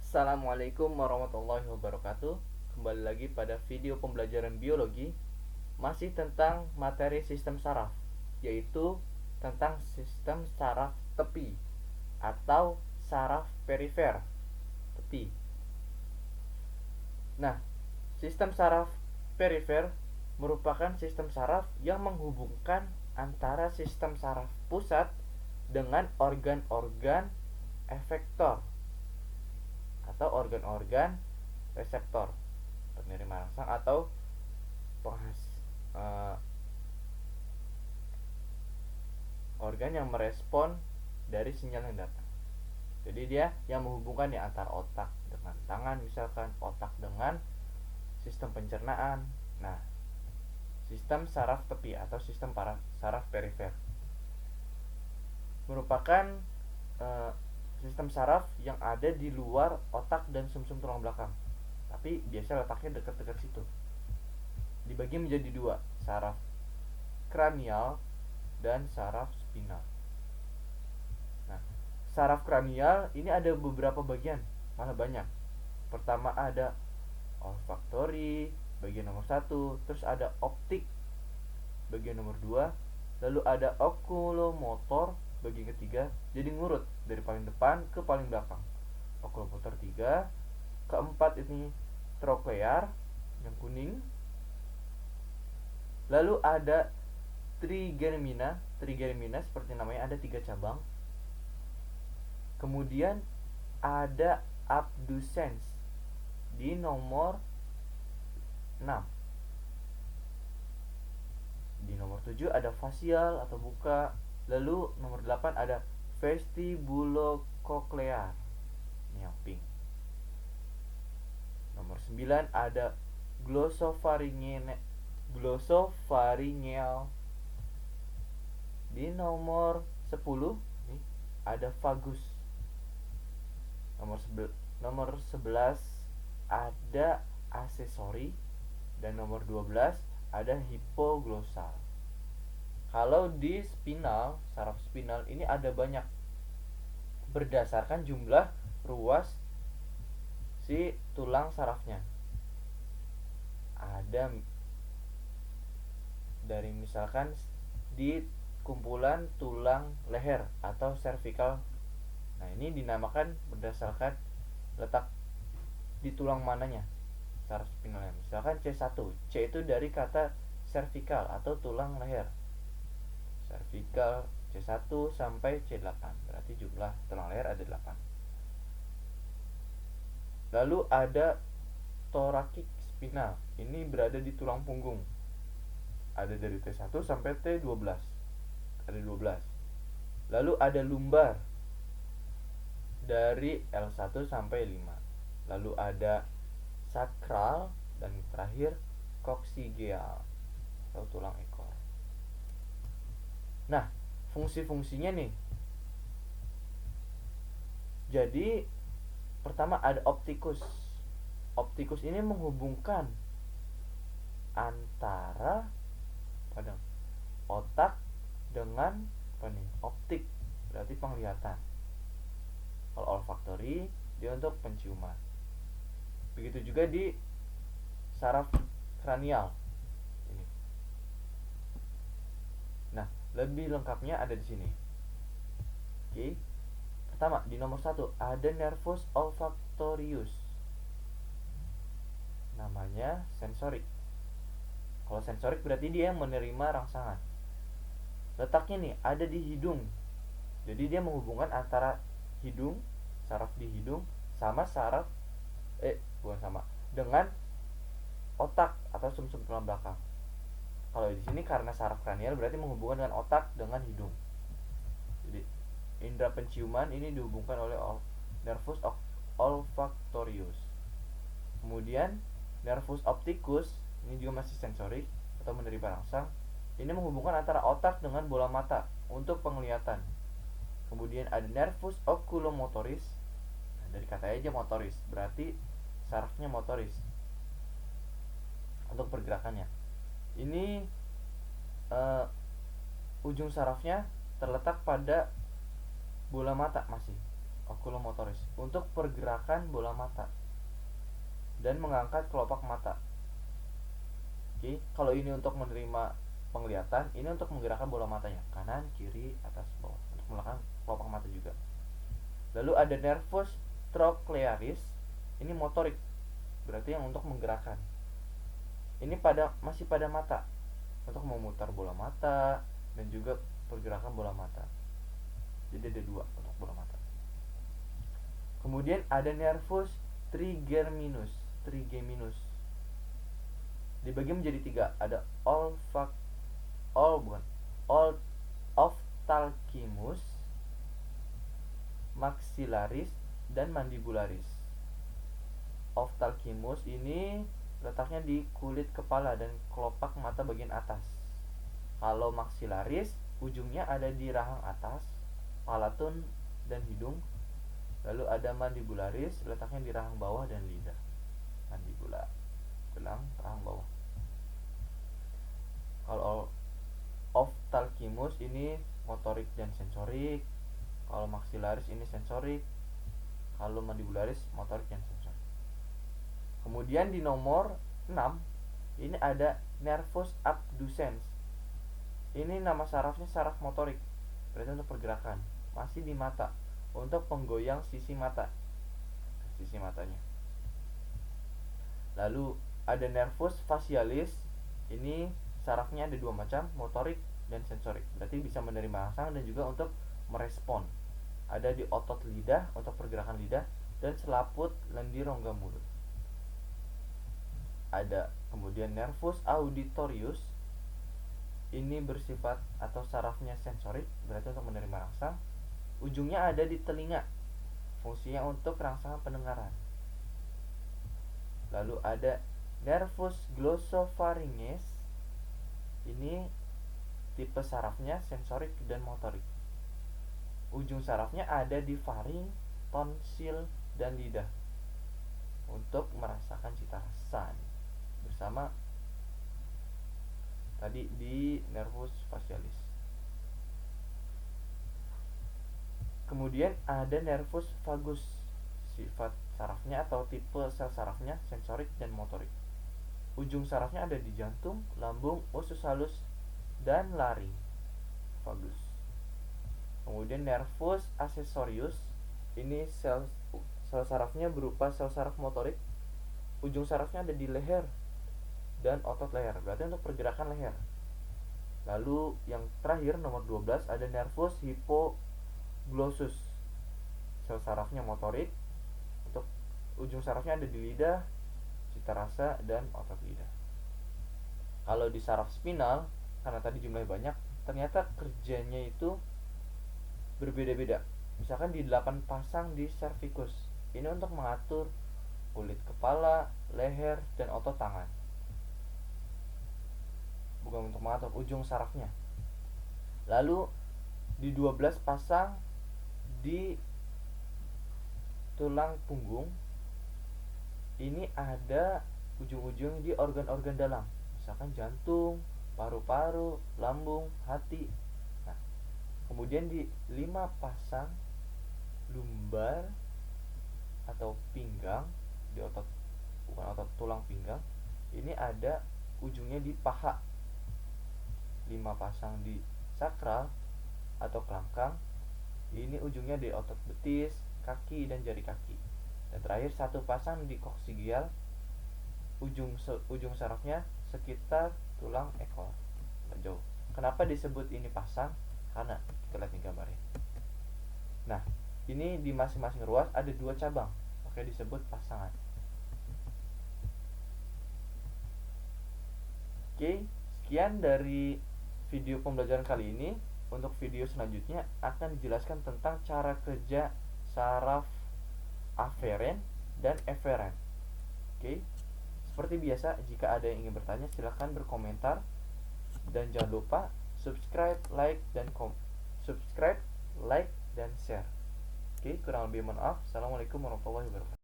Assalamualaikum warahmatullahi wabarakatuh. Kembali lagi pada video pembelajaran biologi, masih tentang materi sistem saraf, yaitu tentang sistem saraf tepi atau saraf perifer tepi. Nah, sistem saraf perifer merupakan sistem saraf yang menghubungkan antara sistem saraf pusat dengan organ-organ efektor atau organ-organ reseptor, penerima rangsang atau organ yang merespon dari sinyal yang datang. Jadi dia yang menghubungkan ya antara otak dengan tangan, misalkan otak dengan sistem pencernaan. Nah, sistem saraf tepi atau sistem saraf perifer merupakan sistem saraf yang ada di luar otak dan sumsum tulang belakang, tapi biasa letaknya dekat-dekat situ. Dibagi menjadi dua, saraf kranial dan saraf spinal. Nah, saraf kranial ini ada beberapa bagian, malah banyak. Pertama ada olfaktori, bagian nomor 1, terus ada optik, bagian nomor 2, lalu ada okulomotor, bagian ketiga. Jadi ngurut dari paling depan ke paling belakang. Okulomotor 3, keempat ini troklear yang kuning. Lalu ada trigemina seperti namanya, ada 3 cabang. Kemudian ada abducens di nomor 6. Di nomor 7 ada facial atau buka. Lalu nomor 8 ada vestibulococlear, ini yang pink. Nomor 9 ada glossopharyngeal. Di nomor 10 nih ada vagus. Nomor 11 ada aksesori, dan nomor 12 ada hipoglossal. Kalau di spinal, saraf spinal ini ada banyak berdasarkan jumlah ruas si tulang sarafnya. Ada dari misalkan di kumpulan tulang leher atau cervical. Nah, ini dinamakan berdasarkan letak di tulang mananya saraf spinalnya. Misalkan C1, C itu dari kata cervical atau tulang leher. Cervical C1 sampai C8, berarti jumlah tulang leher ada 8. Lalu ada thoracic spinal, ini berada di tulang punggung. Ada dari T1 sampai T12, ada 12. Lalu ada lumbar dari L1 sampai 5. Lalu ada sakral, dan terakhir coccygeal atau tulang ekor. Nah, fungsi-fungsinya nih. Jadi pertama ada optikus. Optikus ini menghubungkan antara otak dengan optik, berarti penglihatan. Kalau olfaktori dia untuk penciuman. Begitu juga di saraf kranial ini. Nah, lebih lengkapnya ada di sini. Oke. Pertama, di nomor 1 ada nervus olfactorius. Namanya sensorik. Kalau sensorik berarti dia yang menerima rangsangan. Letaknya nih ada di hidung. Jadi dia menghubungkan antara hidung, saraf di hidung sama saraf dengan otak atau sumsum tulang belakang. Kalau di sini karena saraf kranial berarti menghubungkan dengan otak dengan hidung. Jadi indera penciuman ini dihubungkan oleh nervus olfactorius. Kemudian nervus opticus ini juga masih sensorik atau menerima rangsang. Ini menghubungkan antara otak dengan bola mata untuk penglihatan. Kemudian ada nervus oculomotoris. Nah, dari kata aja motoris, berarti sarafnya motoris untuk pergerakannya. Ini ujung sarafnya terletak pada bola mata masih. Oculomotoris untuk pergerakan bola mata dan mengangkat kelopak mata. Oke, kalau ini untuk menerima penglihatan, ini untuk menggerakkan bola matanya, kanan, kiri, atas, bawah, untuk menggerakkan kelopak mata juga. Lalu ada nervus trochlearis, ini motorik, berarti yang untuk menggerakkan. Ini masih pada mata, untuk memutar bola mata dan juga pergerakan bola mata. Jadi ada dua untuk bola mata. Kemudian ada nervus trigeminus. Dibagi menjadi tiga. Ada ophthalmius, maxillaris, dan mandibularis. Ophthalmius ini letaknya di kulit kepala dan kelopak mata bagian atas. Kalau maxillaris, ujungnya ada di rahang atas, palatun, dan hidung. Lalu ada mandibularis, letaknya di rahang bawah dan lidah. Mandibula, tulang rahang bawah. Kalau ophthalmius ini motorik dan sensorik. Kalau maxillaris ini sensorik. Kalau mandibularis motorik dan sensorik. Kemudian di nomor 6 ini ada nervus abducens. Ini nama sarafnya saraf motorik, berarti untuk pergerakan, masih di mata, untuk penggoyang sisi matanya. Lalu ada nervus facialis, ini sarafnya ada dua macam, motorik dan sensorik, berarti bisa menerima rasa dan juga untuk merespon. Ada di otot lidah untuk pergerakan lidah dan selaput lendir rongga mulut. Ada kemudian nervus auditorius, ini bersifat atau sarafnya sensorik, berarti untuk menerima rasa. Ujungnya ada di telinga, fungsinya untuk rangsangan pendengaran. Lalu ada nervus glossopharyngeus, ini tipe sarafnya sensorik dan motorik. Ujung sarafnya ada di faring, tonsil, dan lidah untuk merasakan cita rasa, bersama tadi di nervus facialis. Kemudian ada nervus vagus, sifat sarafnya atau tipe sel sarafnya sensorik dan motorik. Ujung sarafnya ada di jantung, lambung, usus halus, dan laring. Vagus. Kemudian nervus accessorius, ini sel sarafnya berupa sel saraf motorik. Ujung sarafnya ada di leher dan otot leher, berarti untuk pergerakan leher. Lalu yang terakhir nomor 12 ada nervus hypoglossus, sel sarafnya motorik, untuk ujung sarafnya ada di lidah, cita rasa, dan otot lidah. Kalau di saraf spinal, karena tadi jumlahnya banyak, ternyata kerjanya itu berbeda-beda. Misalkan di 8 pasang di cervicus, ini untuk mengatur kulit kepala, leher, dan otot tangan. Bukan untuk mengatur ujung sarafnya. Lalu di 12 pasang di tulang punggung, ini ada ujung-ujung di organ-organ dalam, misalkan jantung, paru-paru, lambung, hati. Nah, kemudian di 5 pasang lumbar atau pinggang, di otot, bukan otot tulang pinggang, ini ada ujungnya di paha. 5 pasang di sakral atau kelangkang, ini ujungnya di otot betis, kaki, dan jari kaki. Dan terakhir 1 pasang di koksigial, ujung sarafnya sekitar tulang ekor, nggak jauh. Kenapa disebut ini pasang? Karena kita lihat nih gambarnya. Nah, ini di masing-masing ruas ada 2 cabang, makanya disebut pasangan. Oke, sekian dari video pembelajaran kali ini. Untuk video selanjutnya akan dijelaskan tentang cara kerja saraf aferen dan eferen. Oke, seperti biasa, jika ada yang ingin bertanya silahkan berkomentar, dan jangan lupa subscribe, like, dan share. Oke, kurang lebih mohon maaf. Assalamualaikum warahmatullahi wabarakatuh.